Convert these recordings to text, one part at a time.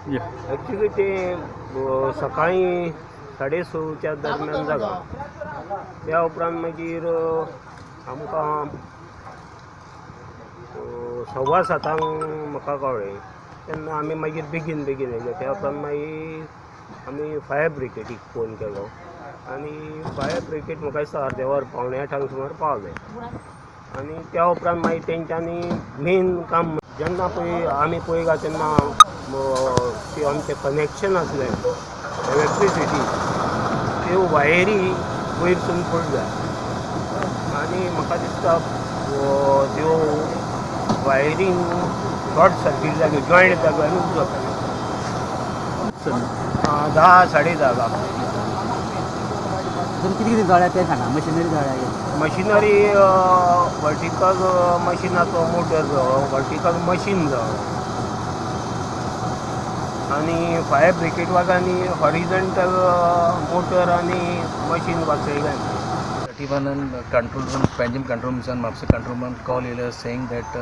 Actually ते सकाळी 6:30च्या दरम्यान जागा. त्या उपरांत मागीर आमकां 7:15 म्हाका कळ्ळें. तेन्ना आमी मागीर बेगीन येयले. त्या उपरांत मागीर आमी फायर ब्रिगेडीक फोन केलो आनी फायर ब्रिगेड म्हाका दिसता अर्दें वर 7:45 सुमार पावले. आनी त्या उपरांत मागीर तेंच्यांनी मेन काम जेन्ना पळय आमी पळयला तेन्ना ते आमचें कनेक्शन आसलें इलेक्ट्रिसिटी त्यो वायरी वयरसून पडल्या आनी म्हाका दिसता त्यो वायरींग शॉर्ट सर्कीट जाली, जॉयंट जालो आनी उजो पेलो. 10-10:30 लागले. कितें कितें जळ्ळें तें सांगा. मशिनरी जळ्ळ्या? मशिनरी वर्टिकल मशिनाचो मोटर जळ्ळो, वर्टिकल मशीन जळ्ळो आनी फायर ब्रिगेड वाल्यांनी हॉरिझॉन्टल मोटर आनी मशीन वाचयलें. 31 control room, Panjim control room and Mapsa control room call saying that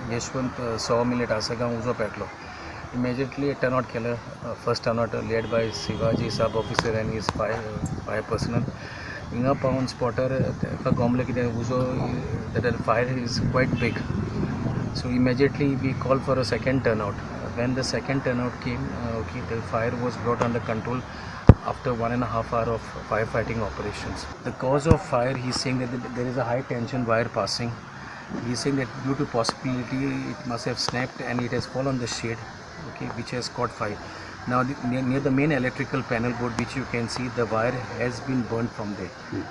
Yashwant Sawmill at Assago uzo petlo. Immediately a turnout killer, first turnout led by Shivaji sub officer and his five personnel. Inga pound spotter ka gomle ki uzo that the fire is quite big. So immediately we called for a second turnout. When the second turnout came, the fire was brought under control after 1.5 hours of firefighting operations. The cause of fire, he's saying that there is a high tension wire passing. He's saying that due to possibility it must have snapped and it has fallen on the shade, which has caught fire. Now near the main electrical panel board, which you can see, the wire has been burnt from there.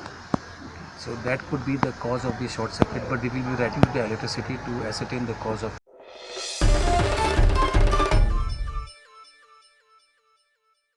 So that could be the cause of the short circuit, but we will be writing to the electricity to ascertain the cause of